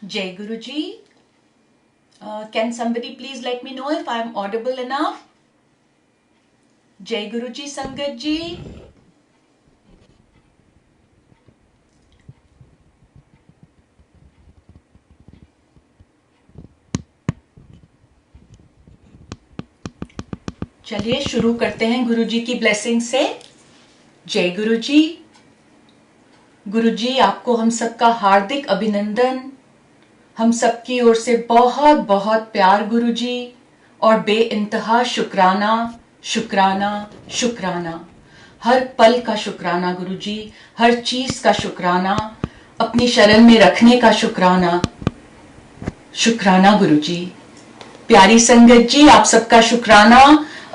Jai Guruji. Can somebody please let me know if I am audible enough? Jai Guruji Sangat ji. चलिए शुरू करते हैं गुरुजी की blessing से। जय गुरुजी। गुरुजी आपको हम सबका हार्दिक अभिनंदन, हम सबकी ओर से बहुत बहुत प्यार गुरुजी, और बेइंतहा शुक्राना शुक्राना शुक्राना, हर पल का शुक्राना गुरुजी, हर चीज का शुक्राना, अपनी शरण में रखने का शुक्राना शुक्राना गुरुजी। प्यारी संगत जी, आप सबका शुक्राना।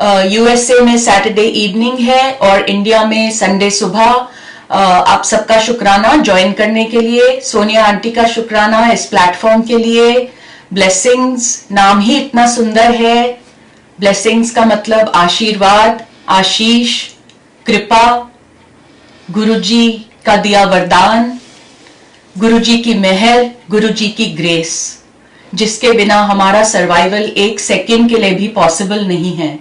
यूएसए में सैटरडे इवनिंग है और इंडिया में संडे सुबह। आप सबका शुक्राना ज्वाइन करने के लिए। सोनिया आंटी का शुक्राना इस प्लेटफॉर्म के लिए। ब्लेसिंग्स नाम ही इतना सुंदर है। ब्लेसिंग्स का मतलब आशीर्वाद, आशीष, कृपा, गुरुजी का दिया वरदान, गुरुजी की मेहर, गुरुजी की ग्रेस, जिसके बिना हमारा सर्वाइवल एक सेकेंड के लिए भी पॉसिबल नहीं है,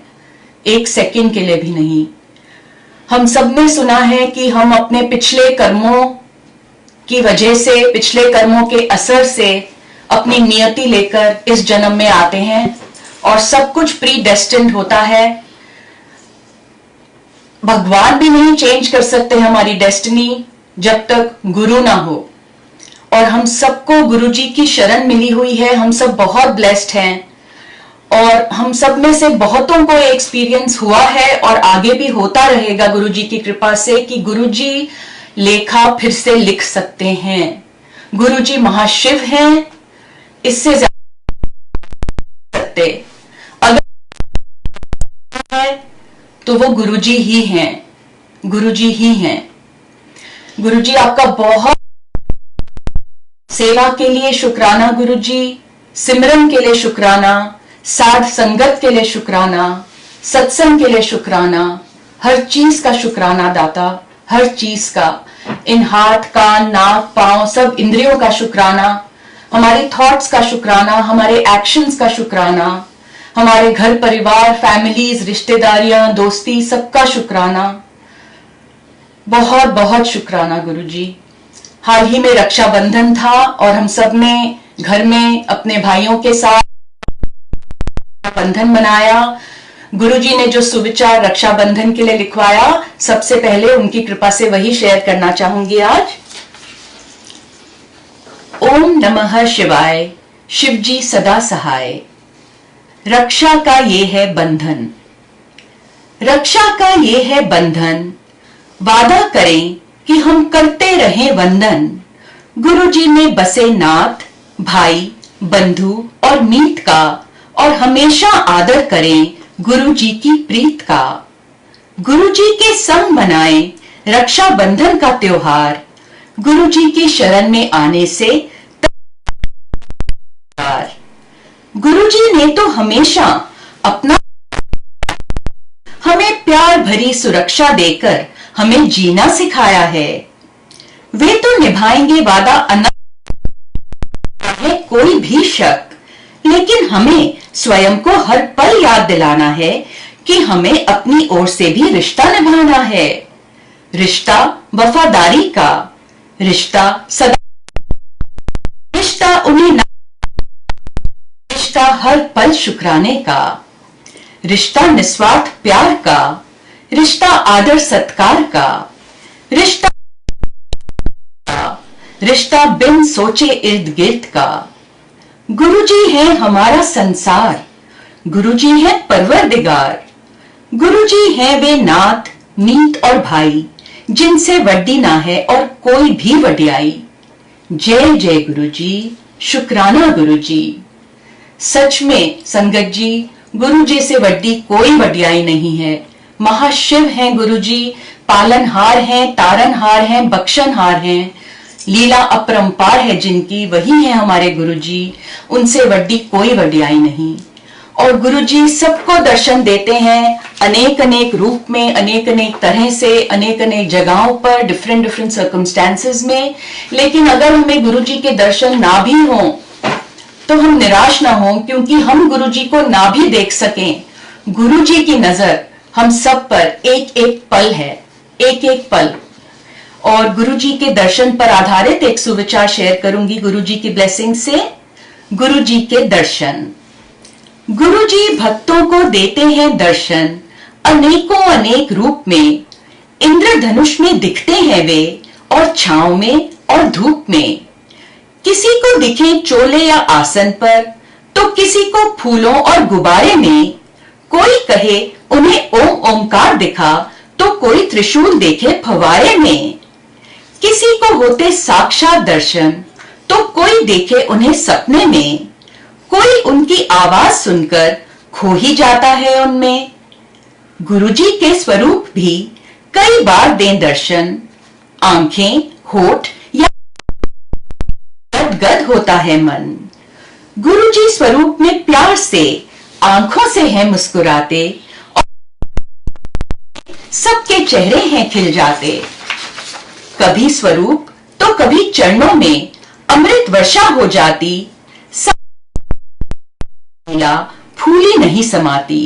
एक सेकेंड के लिए भी नहीं। हम सब ने सुना है कि हम अपने पिछले कर्मों की वजह से, पिछले कर्मों के असर से अपनी नियति लेकर इस जन्म में आते हैं और सब कुछ प्री डेस्टिन्ड होता है। भगवान भी नहीं चेंज कर सकते हमारी डेस्टिनी जब तक गुरु ना हो। और हम सबको गुरुजी की शरण मिली हुई है। हम सब बहुत ब्लेस्ड हैं और हम सब में से बहुतों को एक्सपीरियंस हुआ है और आगे भी होता रहेगा गुरुजी की कृपा से कि गुरुजी लेखा फिर से लिख सकते हैं। गुरुजी महाशिव हैं, इससे ज्यादा सकते। अगर है तो वो गुरुजी ही हैं, गुरुजी ही हैं। गुरुजी आपका बहुत सेवा के लिए शुक्राना गुरुजी, सिमरन के लिए शुक्राना, साध संगत के लिए शुक्राना, सत्संग के लिए शुक्राना, हर चीज का शुक्राना दाता, हर चीज का। इन हाथ, कान, नाक, पांव, सब इंद्रियों का शुक्राना, हमारे थॉट्स का शुक्राना, हमारे एक्शंस का शुक्राना, हमारे घर परिवार, फैमिलीज, रिश्तेदारियां, दोस्ती, सबका शुक्राना। बहुत बहुत शुक्राना गुरुजी। हाल ही में रक्षाबंधन था और हम सब ने घर में अपने भाइयों के साथ बंधन मनाया। गुरुजी ने जो सुविचार रक्षाबंधन के लिए लिखवाया, सबसे पहले उनकी कृपा से वही शेयर करना चाहूंगी आज। ओम नमः शिवाय, शिवजी सदा सहाय। रक्षा का ये है बंधन, रक्षा का ये है बंधन, वादा करें कि हम करते रहें वंदन। गुरुजी में बसे नाथ, भाई, बंधु और मीत का, और हमेशा आदर करें गुरुजी की प्रीत का। गुरुजी के संग मनाएं रक्षाबंधन का त्योहार, गुरुजी की शरण में आने से गुरुजी ने तो हमेशा अपना हमें प्यार भरी सुरक्षा देकर हमें जीना सिखाया है। वे तो निभाएंगे वादा है कोई भी शक, लेकिन हमें स्वयं को हर पल याद दिलाना है कि हमें अपनी ओर से भी रिश्ता निभाना है। रिश्ता वफादारी का, रिश्ता सदा, रिश्ता उन्हें रिश्ता हर पल शुक्राने का, रिश्ता निस्वार्थ प्यार का, रिश्ता आदर सत्कार का, रिश्ता रिश्ता बिन सोचे इर्द गिर्द का। गुरुजी है हमारा संसार, गुरुजी है परवरदिगार, गुरुजी है वे नाथ, मीत और भाई, जिनसे वड्डी ना है और कोई भी वड्याई। जय जय गुरुजी, शुक्राना गुरुजी। सच में संगत जी, गुरुजी से वड्डी कोई वड्याई नहीं है। महाशिव हैं गुरुजी, पालनहार हैं, तारनहार हैं, बख्शनहार हैं। लीला अपरंपार है जिनकी, वही है हमारे गुरुजी। उनसे वड्डी कोई वड्याई नहीं। और गुरुजी सबको दर्शन देते हैं, अनेक अनेक रूप में, अनेक अनेक तरह से, अनेक अनेक जगहों पर, डिफरेंट डिफरेंट सर्कमस्टेंसेस में। लेकिन अगर हमें गुरु जी के दर्शन ना भी हों तो हम निराश ना हों, क्योंकि हम गुरु जी को ना भी देख सकें, गुरु जी की नजर हम सब पर एक एक पल है, एक एक पल। और गुरु जी के दर्शन पर आधारित एक सुविचार शेयर करूंगी गुरु जी की ब्लेसिंग से। गुरु जी के दर्शन। गुरु जी भक्तों को देते हैं दर्शन अनेकों अनेक रूप में। इंद्रधनुष में दिखते हैं वे, और छांव में और धूप में। किसी को दिखे चोले या आसन पर, तो किसी को फूलों और गुब्बारे में। कोई कहे उन्हें ओम ओमकार दिखा, तो कोई त्रिशूल देखे फवारे में। किसी को होते साक्षात दर्शन, तो कोई देखे उन्हें सपने में। कोई उनकी आवाज सुनकर खो ही जाता है उनमें। गुरु जी के स्वरूप भी कई बार दें दर्शन, आंखें, होठ या गदगद होता है मन। गुरु जी स्वरूप में प्यार से आंखों से है मुस्कुराते, और सबके चेहरे हैं खिल जाते। कभी स्वरूप तो कभी चरणों में अमृत वर्षा हो जाती। फूली नहीं समाती।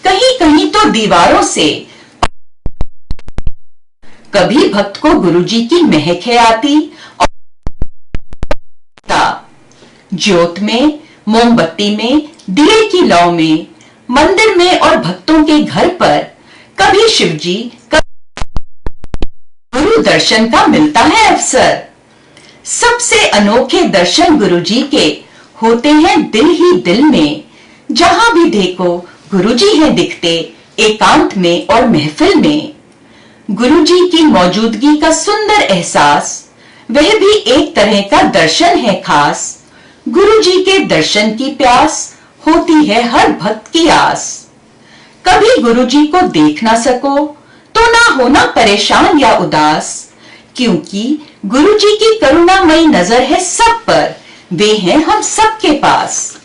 कहीं कहीं तो दीवारों से कभी भक्त को गुरुजी की महक है आती। और ज्योत में, मोमबत्ती में, दिए की लौ में, मंदिर में और भक्तों के घर पर कभी शिवजी, गुरु दर्शन का मिलता है अवसर। सबसे अनोखे दर्शन गुरुजी के होते हैं दिल ही दिल में। जहां भी देखो गुरुजी हैं दिखते, एकांत में और महफिल में। गुरुजी की मौजूदगी का सुंदर एहसास, वह भी एक तरह का दर्शन है खास। गुरुजी के दर्शन की प्यास होती है हर भक्त की आस। कभी गुरुजी को देख ना सको तो ना होना परेशान या उदास, क्योंकि गुरुजी की करुणामयी नजर है सब पर, वे हैं हम सबके पास।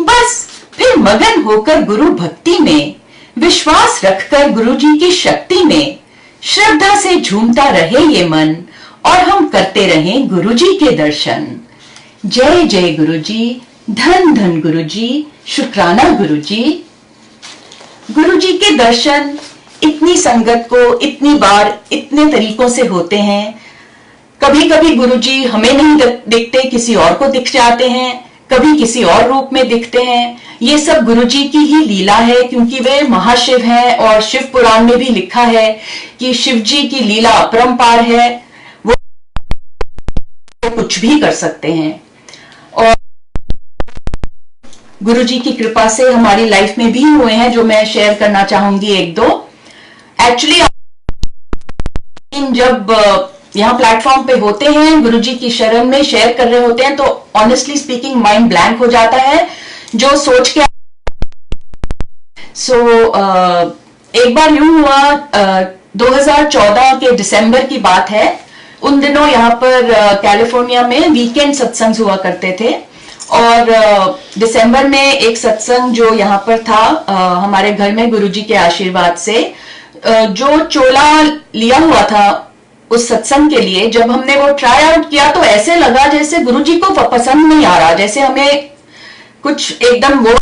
बस फिर मगन होकर गुरु भक्ति में, विश्वास रखकर गुरुजी की शक्ति में, श्रद्धा से झूमता रहे ये मन, और हम करते रहें गुरुजी के दर्शन। जय जय गुरुजी, धन धन गुरुजी, शुक्राना गुरुजी। गुरुजी के दर्शन इतनी संगत को इतनी बार इतने तरीकों से होते हैं। कभी कभी गुरुजी हमें नहीं दिखते, किसी और को दिख जाते हैं, कभी किसी और रूप में दिखते हैं। ये सब गुरुजी की ही लीला है, क्योंकि वे महाशिव हैं। और शिव पुराण में भी लिखा है कि शिव जी की लीला अपरंपार है, वो कुछ भी कर सकते हैं। और गुरुजी की कृपा से हमारी लाइफ में भी हुए हैं, जो मैं शेयर करना चाहूंगी एक दो। एक्चुअली जब यहाँ प्लेटफॉर्म पे होते हैं, गुरुजी की शरण में शेयर कर रहे होते हैं, तो ऑनेस्टली स्पीकिंग माइंड ब्लैंक हो जाता है, जो सोच के एक बार यूं हुआ, 2014 के दिसंबर की बात है। उन दिनों यहाँ पर कैलिफोर्निया में वीकेंड सत्संग हुआ करते थे। और दिसंबर में एक सत्संग जो यहाँ पर था हमारे घर में गुरुजी के आशीर्वाद से, जो चोला लिया हुआ था उस सत्संग के लिए, जब हमने वो ट्राई आउट किया तो ऐसे लगा जैसे गुरुजी को पसंद नहीं आ रहा, जैसे हमें कुछ एकदम वो।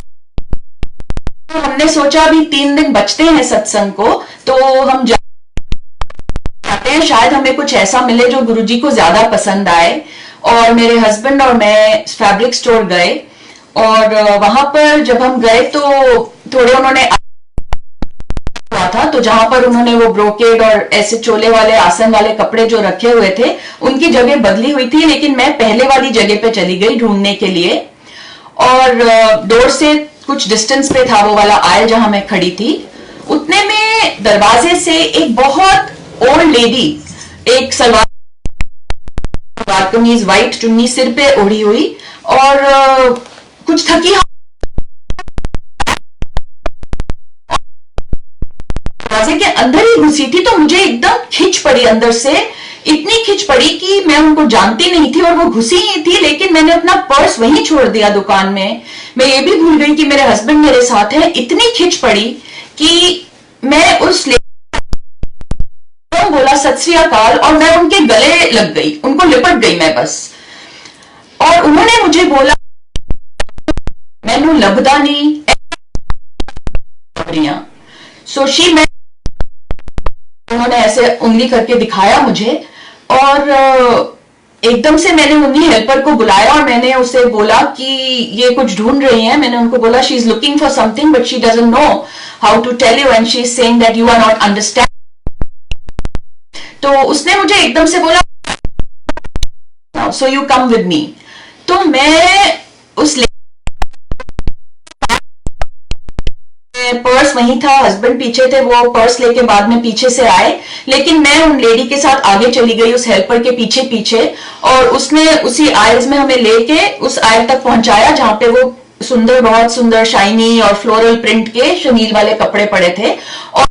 हमने सोचा अभी 3 दिन बचते हैं सत्संग को, तो हम जाते हैं, शायद हमें कुछ ऐसा मिले जो गुरुजी को ज्यादा पसंद आए। और मेरे हस्बैंड और मैं फैब्रिक स्टोर गए, और वहां पर जब हम गए तो थोड़े उन्होंने था, तो जहां पर उन्होंने वो ब्रोकेड और ऐसे चोले वाले आसन वाले कपड़े जो रखे हुए थे, उनकी जगह बदली हुई थी, लेकिन मैं पहले वाली जगह पे चली गई ढूंढने के लिए। और डोर से कुछ डिस्टेंस पे था वो वाला आयल जहां मैं खड़ी थी। उतने में दरवाजे से एक बहुत ओल्ड लेडी, एक सलवार कमीज, व्हाइट चुन्नी सिर पे ओढ़ी हुई, और कुछ थकी दरवाजे के अंदर ही घुसी थी। तो मुझे एकदम खिंच पड़ी अंदर से, इतनी खिंच पड़ी कि मैं उनको जानती नहीं थी, और वो घुसी ही थी, लेकिन मैंने अपना पर्स वहीं छोड़ दिया दुकान में। मैं ये भी भूल गई कि मेरे हस्बैंड मेरे साथ है। इतनी खिंच पड़ी कि मैं उस बोला सत श्री अकाल और मैं उनके गले लग गई, उनको लिपट गई मैं बस। और उन्होंने मुझे बोला मैनू लगदा नहीं सोशी, मैं उन्होंने ऐसे उंगली करके दिखाया मुझे और एकदम से मैंने उन्हीं हेल्पर को बुलाया और मैंने उसे बोला कि ये कुछ ढूंढ रही हैं। मैंने उनको बोला she is looking for something but she doesn't know how to tell you and she is saying that you are not understand. तो उसने मुझे एकदम से बोला so you come with me. तो मैं उस पर्स वहीं था, हस्बैंड पीछे थे, वो पर्स लेके बाद में पीछे से आए, लेकिन मैं उन लेडी के साथ आगे चली गई उस हेल्पर के पीछे पीछे और उसने उसी आयल्स में हमें लेके उस आयल तक पहुंचाया जहां पे वो सुंदर, बहुत सुंदर शाइनी और फ्लोरल प्रिंट के शनील वाले कपड़े पड़े थे। और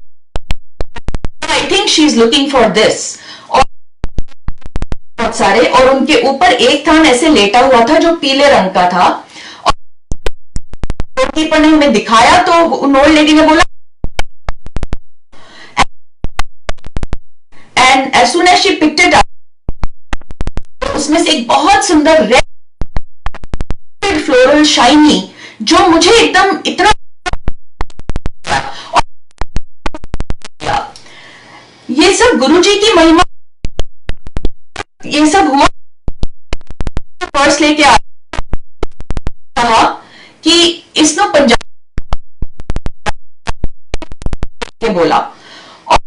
I think she is looking for this और बहुत सारे, और उनके ऊपर एक थान ऐसे लेटा हुआ था जो पीले रंग का था। कीपर ने हमें दिखाया तो उन ओल्ड लेडी ने बोला and as soon as she picked it up उसमें से एक बहुत सुंदर रेड फ्लोरल शाइनी जो मुझे एकदम इतना, ये सब गुरुजी की महिमा, ये सब हुआ। पर्स लेके आ कहा कि इसने पंजाब के बोला और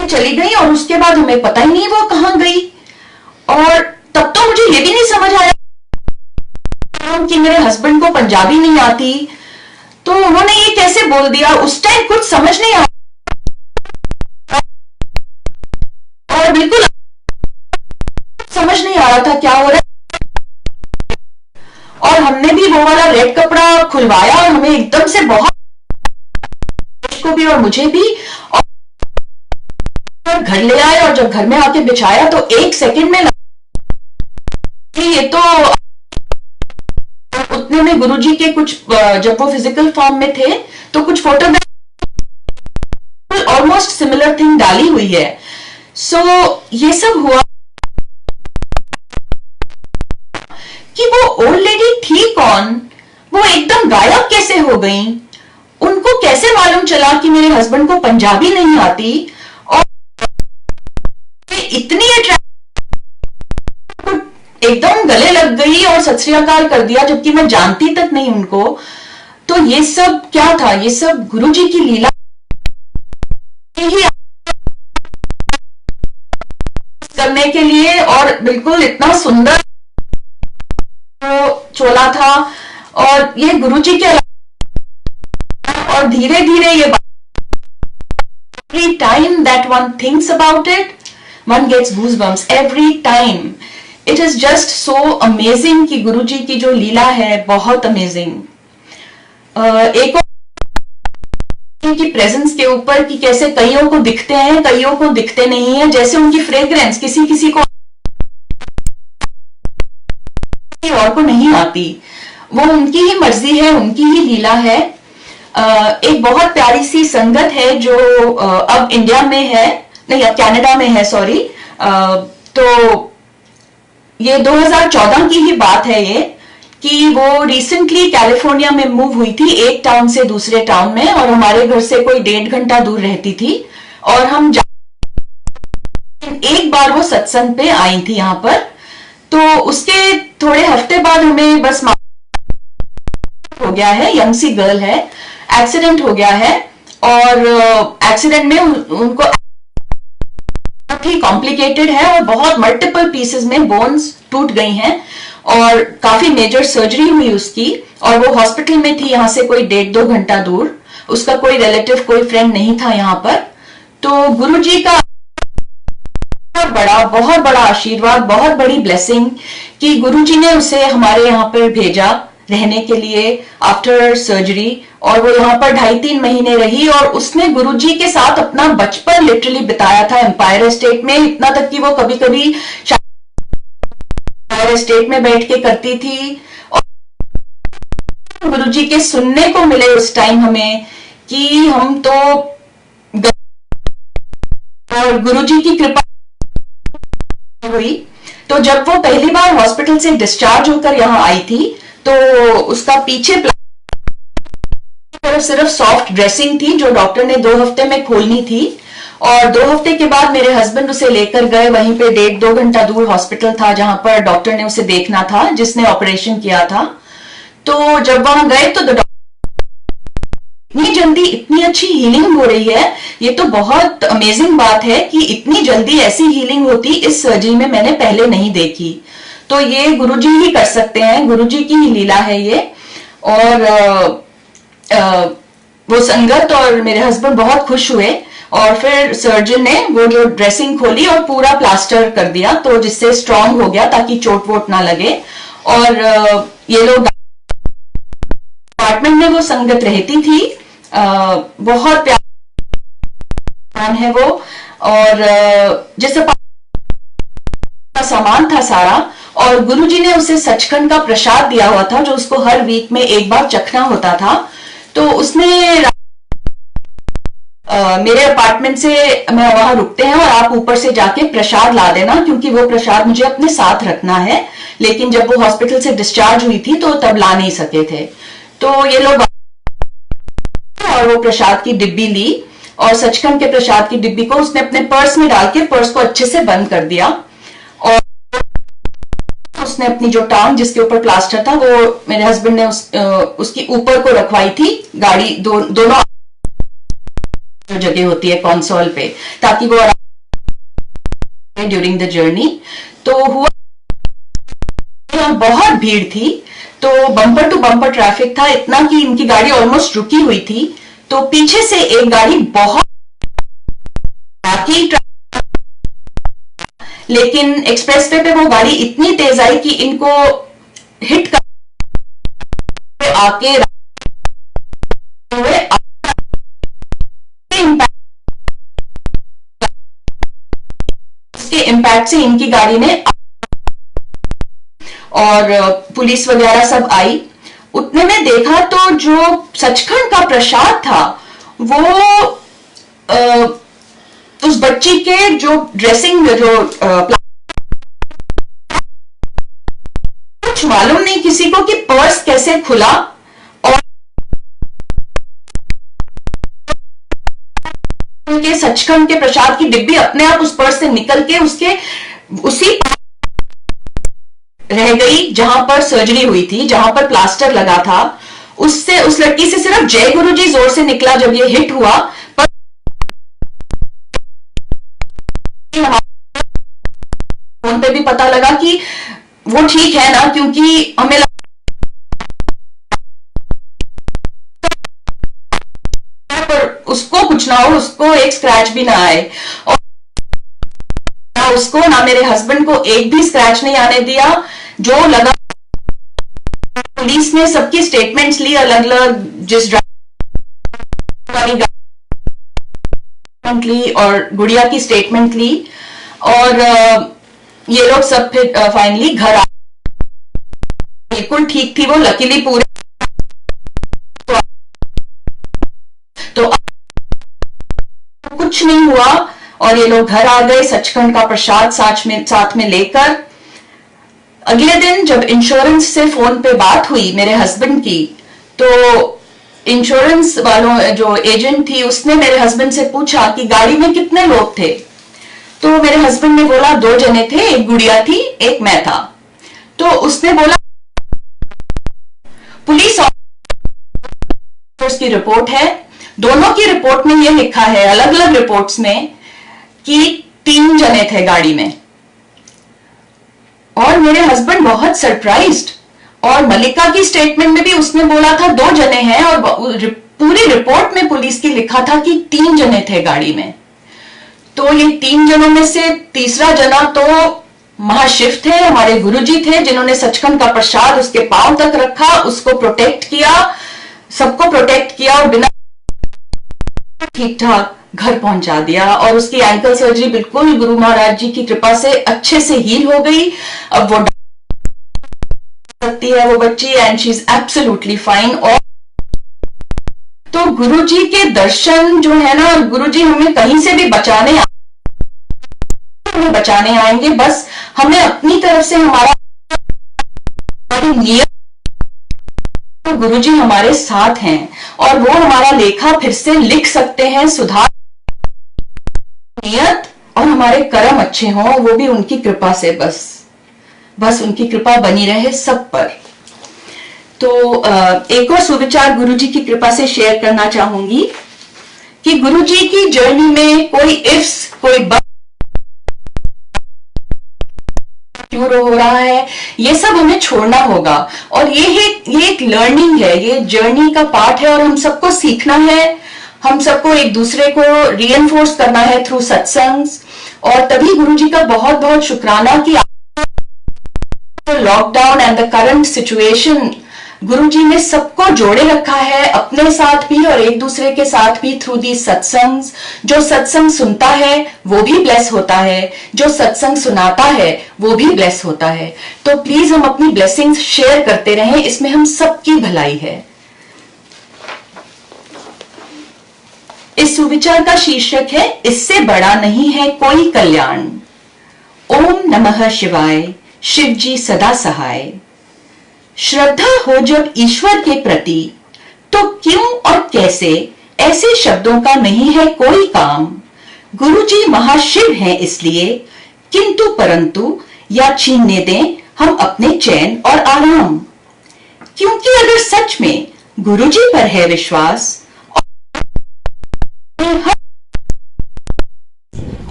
चली गई और उसके बाद हमें पता ही नहीं वो कहां गई। और तब तो मुझे ये भी नहीं समझ आया कि मेरे हस्बैंड को पंजाबी नहीं आती, तो उन्होंने ये कैसे बोल दिया। उस टाइम कुछ समझ नहीं आया और बिल्कुल समझ नहीं आ रहा था क्या हो रहा है। और हमने भी वो वाला रेड कपड़ा खुलवाया और हमें एकदम से बहुत को भी और मुझे भी, और घर ले आए और जब घर में आके बिछाया तो एक सेकंड में लगा ये तो उतने में गुरुजी के कुछ, जब वो फिजिकल फॉर्म में थे तो कुछ फोटो ऑलमोस्ट सिमिलर थिंग डाली हुई है। सो ये सब हुआ कि वो ओल्ड लेडी थी कौन, वो एकदम गायब कैसे हो गई, उनको कैसे मालूम चला कि मेरे हस्बैंड को पंजाबी नहीं आती और इतनी एकदम गले लग गई और सत श्री अकाल कर दिया जबकि मैं जानती तक नहीं उनको। तो ये सब क्या था, ये सब गुरुजी की लीला ही करने के लिए। और बिल्कुल इतना सुंदर चोला था और ये गुरुजी के, और धीरे धीरे ये every time that one thinks about it one gets goosebumps every time. It is just so amazing कि गुरुजी की जो लीला है बहुत अमेजिंग। एक की प्रेजेंस के ऊपर कि कैसे कईयों को दिखते हैं कईयों को दिखते नहीं है, जैसे उनकी फ्रेग्रेंस किसी किसी को और को नहीं आती, वो उनकी ही मर्जी है, उनकी ही लीला है। एक बहुत प्यारी सी संगत है जो अब इंडिया में है, नहीं अब कनाडा में है, सॉरी। तो ये 2014 की ही बात है ये, कि वो रिसेंटली कैलिफोर्निया में मूव हुई थी एक टाउन से दूसरे टाउन में, और हमारे घर से कोई 1.5 घंटा दूर रहती थी। और हम एक बार वो सत्संग पे आई थी यहाँ पर, तो उसके थोड़े हफ्ते बाद हमें बस हो गया है, यंग सी गर्ल है, एक्सीडेंट हो गया है और एक्सीडेंट में उनको बहुत ही कॉम्प्लिकेटेड है और बहुत मल्टीपल पीसेस में बोन्स टूट गई हैं और काफी मेजर सर्जरी हुई उसकी, और वो हॉस्पिटल में थी यहाँ से कोई 1.5-2 घंटा दूर। उसका कोई रिलेटिव कोई फ्रेंड नहीं था यहाँ पर। तो गुरुजी का बहुत बड़ा आशीर्वाद, बहुत बड़ी ब्लेसिंग कि गुरुजी ने उसे हमारे यहाँ पर भेजा रहने के लिए आफ्टर सर्जरी, और वो यहाँ पर 2.5-3 महीने रही और उसने गुरुजी के साथ अपना बचपन लिटरली बिताया था एम्पायर स्टेट में। इतना तक कि वो कभी कभी एम्पायर स्टेट में बैठ के करती थी। और गुरुजी के सुनने को मिले उस टाइम हमें कि हम तो, और गुरुजी की कृपा हुई। तो जब वो पहली बार हॉस्पिटल से डिस्चार्ज होकर यहाँ आई थी, तो उसका पीछे तरफ सिर्फ सॉफ्ट ड्रेसिंग थी जो डॉक्टर ने 2 हफ्ते में खोलनी थी। और 2 हफ्ते के बाद मेरे हस्बैंड उसे लेकर गए, वहीं पे 1.5-2 घंटा दूर हॉस्पिटल था जहां पर डॉक्टर ने उसे देखना था, जिसने ऑपरेशन किया था। तो जब वहां गए तो इतनी जल्दी इतनी अच्छी हीलिंग हो रही है, ये तो बहुत अमेजिंग बात है कि इतनी जल्दी ऐसी हीलिंग होती इस सर्जरी में मैंने पहले नहीं देखी। तो ये गुरुजी ही कर सकते हैं, गुरुजी की ही लीला है ये। और वो संगत और मेरे हस्बैंड बहुत खुश हुए, और फिर सर्जन ने वो जो ड्रेसिंग खोली और पूरा प्लास्टर कर दिया, तो जिससे स्ट्रांग हो गया ताकि चोट वोट ना लगे। और ये लोग अपार्टमेंट में वो संगत रहती थी, बहुत प्यार है वो। और जैसे सामान था सारा, और गुरुजी ने उसे सचखंड का प्रसाद दिया हुआ था जो उसको हर वीक में एक बार चखना होता था। तो उसने मेरे अपार्टमेंट से, मैं वहां रुकते हैं और आप ऊपर से जाके प्रसाद ला देना, क्योंकि वो प्रसाद मुझे अपने साथ रखना है। लेकिन जब वो हॉस्पिटल से डिस्चार्ज हुई थी तो तब ला नहीं सके थे। तो ये लोग और वो प्रसाद की डिब्बी ली, और सचखंड के प्रसाद की डिब्बी को उसने अपने पर्स में डाल के पर्स को अच्छे से बंद कर दिया। और उसने अपनी जो टांग जिसके ऊपर प्लास्टर था, वो मेरे हस्बैंड ने उसकी ऊपर को रखवाई थी, गाड़ी दोनों जो जगह होती है कंसोल पे, ताकि वो ड्यूरिंग द जर्नी। तो हुआ बहुत भीड़ थी, तो बम्पर टू बम्पर ट्रैफिक था, इतना कि इनकी गाड़ी ऑलमोस्ट रुकी हुई थी। तो पीछे से एक गाड़ी बहुत लेकिन एक्सप्रेस वे पे वो गाड़ी इतनी तेज आई कि इनको हिट कर आके हुए, उसके इम्पैक्ट से इनकी गाड़ी ने, और पुलिस वगैरह सब आई। उतने में देखा तो जो सचखंड का प्रसाद था वो उस बच्ची के जो ड्रेसिंग, जो कुछ मालूम नहीं किसी को कि पर्स कैसे खुला, और के सचखंड के प्रसाद की डिब्बी अपने आप उस पर्स से निकल के उसके उसी रह गई जहां पर सर्जरी हुई थी, जहां पर प्लास्टर लगा था। उससे, उस लड़की से सिर्फ जय गुरुजी जोर से निकला जब ये हिट हुआ, पर फोन पे भी पता लगा कि वो ठीक है ना, क्योंकि हमें पर उसको कुछ ना हो, उसको एक स्क्रैच भी ना आए, और ना उसको ना मेरे हस्बैंड को एक भी स्क्रैच नहीं आने दिया। जो लगा, पुलिस ने सबकी स्टेटमेंट्स ली अलग अलग, जिस ली और गुड़िया की स्टेटमेंट ली, और ये लोग सब फिर फाइनली घर आ, बिल्कुल ठीक थी वो, लकीली पूरे। तो कुछ नहीं हुआ, और ये लोग घर आ गए सचखंड का प्रसाद साथ में लेकर। अगले दिन जब इंश्योरेंस से फोन पे बात हुई मेरे हस्बैंड की, तो इंश्योरेंस वालों, जो एजेंट थी, उसने मेरे हस्बैंड से पूछा कि गाड़ी में कितने लोग थे। तो मेरे हस्बैंड ने बोला 2 जने थे, एक गुड़िया थी, एक मैं था। तो उसने बोला पुलिस ऑफिसर्स की रिपोर्ट है, दोनों की रिपोर्ट में यह लिखा है, अलग अलग रिपोर्ट्स में, कि 3 जने थे गाड़ी में। और मेरे हस्बैंड बहुत सरप्राइज्ड, और मलिका की स्टेटमेंट में भी उसने बोला था 2 जने हैं, और पूरी रिपोर्ट में पुलिस की लिखा था कि 3 जने थे गाड़ी में। तो ये 3 जनों में से तीसरा जना तो महाशिव थे, हमारे गुरुजी थे, जिन्होंने सचखंड का प्रसाद उसके पांव तक रखा, उसको प्रोटेक्ट किया, सबको प्रोटेक्ट किया, और बिना ठीक ठाक घर पहुंचा दिया। और उसकी एंकल सर्जरी बिल्कुल गुरु महाराज जी की कृपा से अच्छे से हील हो गई। अब वो सकती है वो बच्ची, and she is absolutely fine. और तो तो गुरुजी के दर्शन जो है ना, गुरुजी हमें कहीं से भी बचाने आएंगे। बस हमें अपनी तरफ से हमारी नियत, तो गुरुजी हमारे साथ हैं और वो हमारा लेखा फिर से लिख सकते हैं। सुधार नियत और हमारे कर्म अच्छे हों, वो भी उनकी कृपा से। बस उनकी कृपा बनी रहे सब पर। तो एक और सुविचार गुरुजी की कृपा से शेयर करना चाहूंगी कि गुरुजी की जर्नी में कोई इफ्स, कोई क्यों हो रहा है, ये सब हमें छोड़ना होगा। और ये एक लर्निंग है, ये जर्नी का पार्ट है और हम सबको सीखना है। हम सबको एक दूसरे को रीएनफोर्स करना है थ्रू सत्संग। और तभी गुरुजी का बहुत बहुत शुक्राना कि lockdown and the current situation, गुरुजी ने सबको जोड़े रखा है, अपने साथ भी और एक दूसरे के साथ भी, थ्रू दी सत्संग। जो सत्संग सुनता है वो भी ब्लेस होता है, जो सत्संग सुनाता है वो भी ब्लेस होता है। तो प्लीज हम अपनी ब्लेसिंग्स शेयर करते रहें, इसमें हम सबकी भलाई है। इस सुविचार का शीर्षक है, इससे बड़ा नहीं है कोई कल्याण। ओम नमः शिवाय, शिव जी सदा सहाय। श्रद्धा हो जब ईश्वर के प्रति, तो क्यों और कैसे ऐसे शब्दों का नहीं है कोई काम। गुरुजी महाशिव हैं इसलिए, किंतु परंतु या छीनने दें हम अपने चैन और आराम। क्योंकि अगर सच में गुरुजी पर है विश्वास,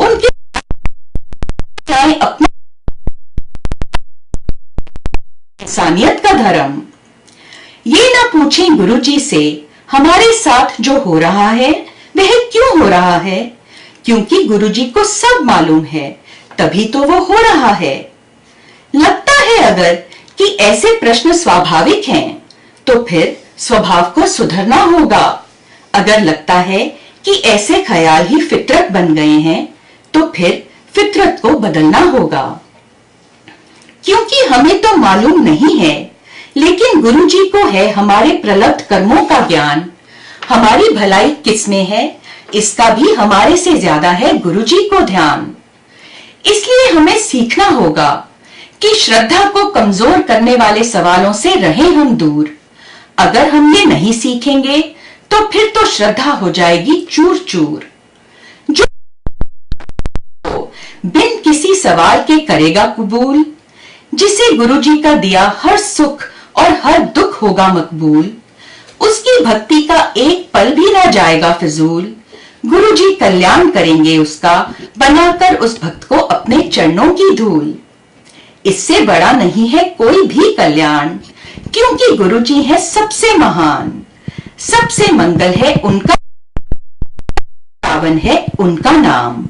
उनके अपने इंसानियत का धर्म। ये ना पूछें गुरुजी से हमारे साथ जो हो रहा है वह क्यों हो रहा है, क्योंकि गुरुजी को सब मालूम है, तभी तो वो हो रहा है। लगता है अगर कि ऐसे प्रश्न स्वाभाविक हैं, तो फिर स्वभाव को सुधरना होगा। अगर लगता है कि ऐसे ख्याल ही फितरत बन गए हैं, तो फिर फितरत को बदलना होगा। क्योंकि हमें तो मालूम नहीं है, लेकिन गुरुजी को है हमारे प्रलब्ध कर्मों का ज्ञान। हमारी भलाई किसमें है, इसका भी हमारे से ज्यादा है गुरुजी को ध्यान। इसलिए हमें सीखना होगा कि श्रद्धा को कमजोर करने वाले सवालों से रहें हम दूर। अगर हम ये नहीं सीखेंगे तो फिर तो श्रद्धा हो जाएगी चूर चूर। जो बिन किसी सवाल के करेगा कबूल, जिसे गुरुजी का दिया हर सुख और हर दुख होगा मकबूल, उसकी भक्ति का एक पल भी ना जाएगा फिजूल। गुरुजी कल्याण करेंगे उसका, बनाकर उस भक्त को अपने चरणों की धूल। इससे बड़ा नहीं है कोई भी कल्याण, क्योंकि गुरुजी है सबसे महान। सबसे मंगल है उनका, पावन है उनका नाम।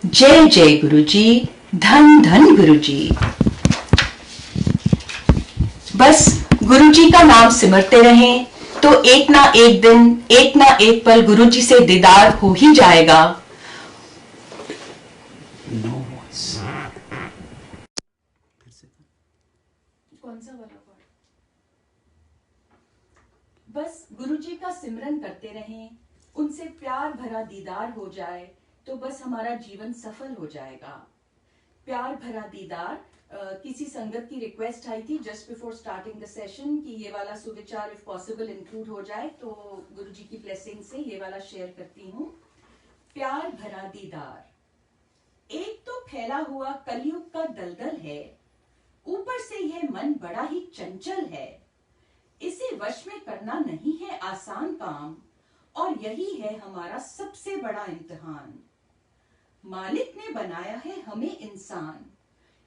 जय जय गुरुजी, धन धन गुरुजी। बस गुरुजी का नाम सिमरते रहें तो एक ना एक दिन, एक ना एक पल गुरुजी से दीदार हो ही जाएगा। कौन सा वाला पार्ट? बस गुरुजी का सिमरन करते रहें, उनसे प्यार भरा दीदार हो जाए तो बस हमारा जीवन सफल हो जाएगा। प्यार भरा दीदार, किसी संगत की रिक्वेस्ट आई थी just before starting the session कि ये वाला सुविचार इफ पॉसिबल इंक्लूड हो जाए, तो गुरुजी की ब्लेसिंग से ये वाला शेयर करती हूँ। प्यार भरा दीदार। एक तो फैला हुआ कलयुग का दलदल है, ऊपर से यह मन बड़ा ही चंचल है। इसे वश में करना नहीं है आसान काम, और यही है हमारा सबसे बड़ा इम्तिहान। मालिक ने बनाया है हमें इंसान,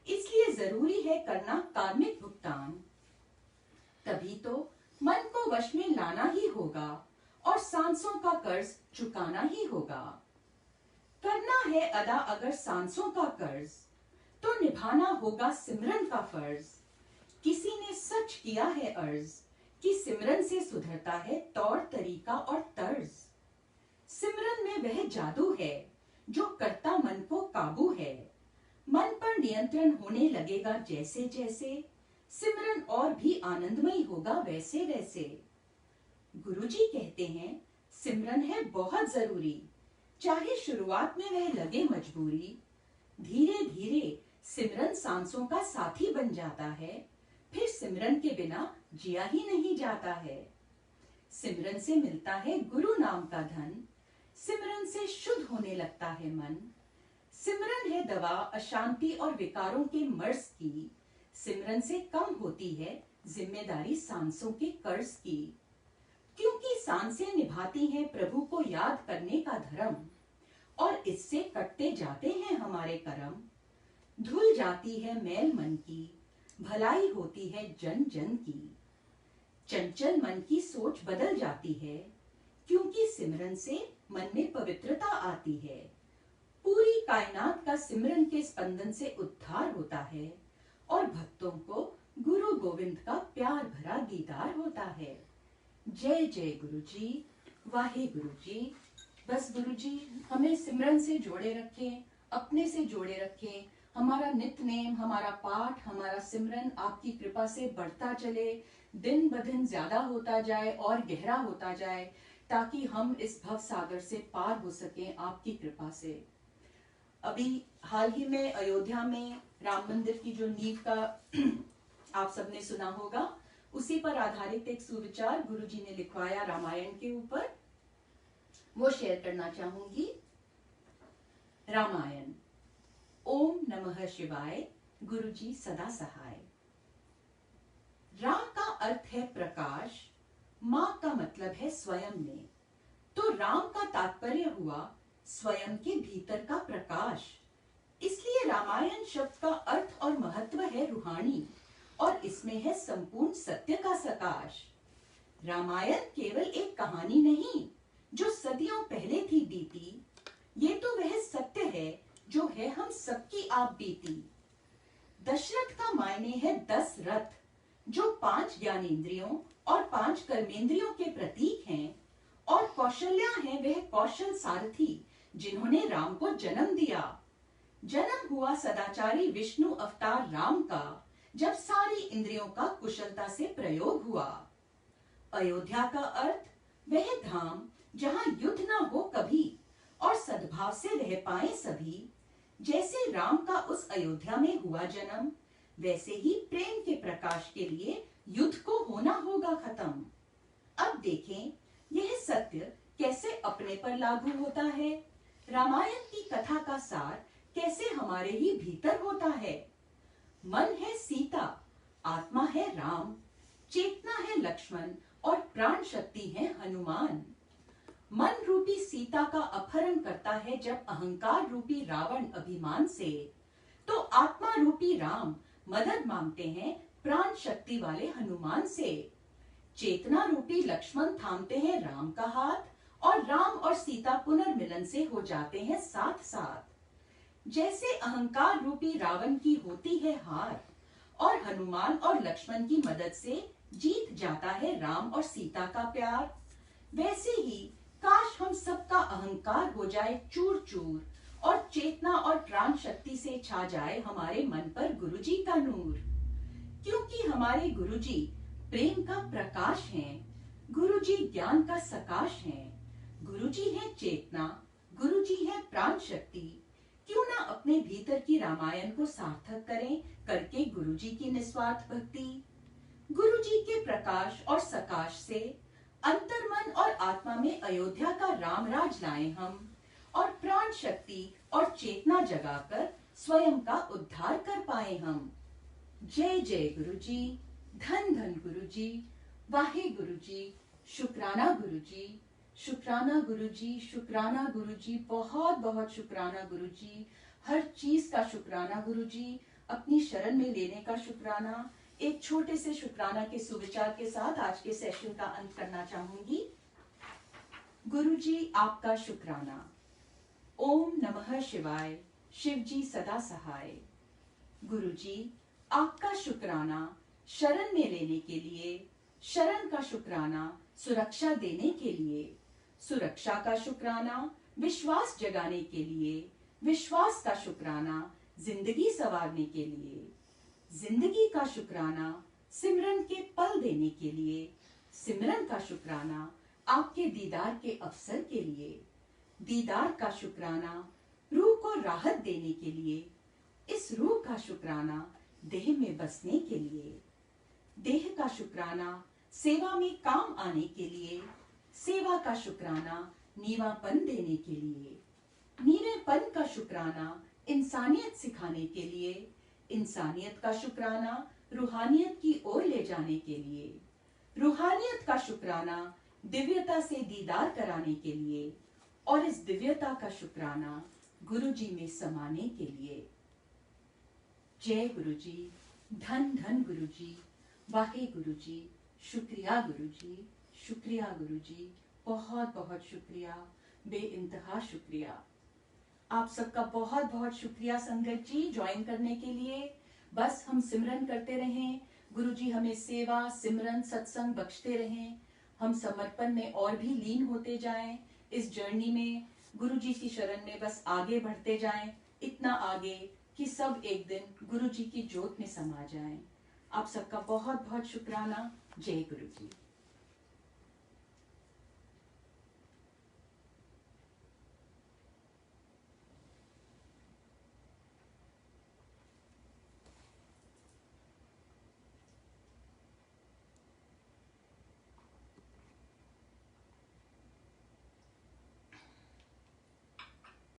इसलिए जरूरी है करना कार्मिक भुगतान। तभी तो मन को वश में लाना ही होगा और सांसों का कर्ज चुकाना ही होगा। करना है अदा अगर सांसों का कर्ज, तो निभाना होगा सिमरन का फर्ज। किसी ने सच किया है अर्ज कि सिमरन से सुधरता है तौर तरीका और तर्ज। सिमरन में वह जादू है जो करता मन को काबू है। मन पर नियंत्रण होने लगेगा जैसे जैसे, सिमरन और भी आनंदमय होगा वैसे वैसे। गुरुजी कहते हैं सिमरन है बहुत जरूरी, चाहे शुरुआत में वह लगे मजबूरी। धीरे धीरे सिमरन सांसों का साथी बन जाता है, फिर सिमरन के बिना जिया ही नहीं जाता है। सिमरन से मिलता है गुरु नाम का धन, सिमरन से शुद्ध होने लगता है मन। सिमरन है दवा अशांति और विकारों के मर्ज की, सिमरन से कम होती है जिम्मेदारी सांसों के कर्ज की। क्योंकि सांसें निभाती हैं प्रभु को याद करने का धर्म, और इससे कटते जाते हैं हमारे कर्म। धुल जाती है मैल मन की, भलाई होती है जन जन की। चंचल मन की सोच बदल जाती है, क्योंकि सिमरन से मन में पवित्रता आती है। पूरी कायनात का सिमरन के स्पंदन से उद्धार होता है, और भक्तों को गुरु गोविंद का प्यार भरा दीदार होता है। जय जय गुरु जी, वाहे गुरु जी। बस गुरु जी हमें सिमरन से जोड़े रखें, अपने से जोड़े रखें। हमारा नित्य नेम, हमारा पाठ, हमारा सिमरन आपकी कृपा से बढ़ता चले, दिन ब दिन ज्यादा होता जाए और गहरा होता जाए, ताकि हम इस भव सागर से पार हो सकें आपकी कृपा से। अभी हाल ही में अयोध्या में राम मंदिर की जो नींव का आप सबने सुना होगा, उसी पर आधारित एक सुविचार गुरु जी ने लिखवाया रामायण के ऊपर, वो शेयर करना चाहूंगी। रामायण। ओम नमः शिवाय, गुरु जी सदा सहाय। राम का अर्थ है प्रकाश, मां का मतलब है स्वयं में, तो राम का तात्पर्य हुआ स्वयं के भीतर का प्रकाश। इसलिए रामायण शब्द का अर्थ और महत्व है रूहानी, और इसमें है संपूर्ण सत्य का सकाश। रामायण केवल एक कहानी नहीं जो सदियों पहले थी बीती, ये तो वह सत्य है जो है हम सबकी आप बीती। दशरथ का मायने है 10 रथ, जो 5 ज्ञानेंद्रियों और 5 कर्मेंद्रियों के प्रतीक हैं, और कौशल्या है वह कौशल सारथी जिन्होंने राम को जन्म दिया। जन्म हुआ सदाचारी विष्णु अवतार राम का, जब सारी इंद्रियों का कुशलता से प्रयोग हुआ। अयोध्या का अर्थ वह धाम जहां युद्ध न हो कभी, और सद्भाव से रह पाए सभी। जैसे राम का उस अयोध्या में हुआ जन्म, वैसे ही प्रेम के प्रकाश के लिए युद्ध को होना होगा खत्म। अब देखें यह सत्य कैसे अपने पर लागू होता है। रामायण की कथा का सार कैसे हमारे ही भीतर होता है। मन है सीता, आत्मा है राम, चेतना है लक्ष्मण, और प्राण शक्ति है हनुमान। मन रूपी सीता का अपहरण करता है जब अहंकार रूपी रावण अभिमान से, तो आत्मा रूपी राम मदद मांगते हैं प्राण शक्ति वाले हनुमान से। चेतना रूपी लक्ष्मण थामते हैं राम का हाथ, और राम और सीता पुनर्मिलन से हो जाते हैं साथ साथ। जैसे अहंकार रूपी रावण की होती है हार, और हनुमान और लक्ष्मण की मदद से जीत जाता है राम और सीता का प्यार, वैसे ही काश हम सबका अहंकार हो जाए चूर चूर, और चेतना और प्राण शक्ति से छा जाए हमारे मन पर गुरुजी का नूर। क्योंकि हमारे गुरुजी प्रेम का प्रकाश हैं, गुरुजी ज्ञान का सकाश हैं, गुरुजी है चेतना, गुरुजी है प्राण शक्ति। क्यों ना अपने भीतर की रामायण को सार्थक करें करके गुरुजी की निस्वार्थ भक्ति। गुरुजी के प्रकाश और सकाश से अंतर्मन और आत्मा में अयोध्या का राम राज लाएं हम, और प्राण शक्ति और चेतना जगाकर स्वयं का उद्धार कर पाए हम। जय जय गुरुजी, धन धन गुरुजी, वाहे गुरुजी, शुक्राना गुरुजी, शुक्राना गुरुजी, शुक्राना गुरुजी, बहुत बहुत शुक्राना गुरुजी। हर चीज का शुक्राना गुरुजी, अपनी शरण में लेने का शुक्राना। एक छोटे से शुक्राना के सुविचार के साथ आज के सेशन का अंत करना चाहूंगी। गुरुजी आपका शुक्राना। ओम नमः शिवाय, शिवजी सदा सहाय। गुरुजी आपका शुक्राना शरण में लेने के लिए, शरण का शुक्राना सुरक्षा देने के लिए, सुरक्षा का शुक्राना विश्वास जगाने के लिए, विश्वास का शुक्राना जिंदगी संवारने के लिए, जिंदगी का शुक्राना सिमरन के पल देने के लिए, सिमरन का शुक्राना आपके दीदार के अवसर के लिए, दीदार का शुक्राना रूह को राहत देने के लिए, इस रूह का शुक्राना देह में बसने के लिए, देह का शुक्राना सेवा में काम आने के लिए, सेवा का शुक्राना नीवापन देने के लिए, नीवेपन का शुक्राना इंसानियत सिखाने के लिए, इंसानियत का शुक्राना रूहानियत की ओर ले जाने के लिए, रूहानियत का शुक्राना दिव्यता से दीदार कराने के लिए, और इस दिव्यता का शुक्राना गुरु जी में समाने के लिए। जय गुरु जी, धन धन गुरु जी, वाहे गुरु जी, शुक्रिया गुरु जी, शुक्रिया गुरु जी, बहुत बहुत शुक्रिया, बेइंतहा शुक्रिया। आप सबका बहुत बहुत शुक्रिया संगत जी ज्वाइन करने के लिए। बस हम सिमरन करते रहें, गुरु जी हमें सेवा सिमरन सत्संग बख्शते रहें, हम समर्पण में और भी लीन होते जाएं, इस जर्नी में गुरु जी की शरण में बस आगे बढ़ते जाएं, इतना आगे कि सब एक दिन गुरु जी की जोत में समा जाएं। आप सबका बहुत बहुत शुक्राना। जय गुरु जी।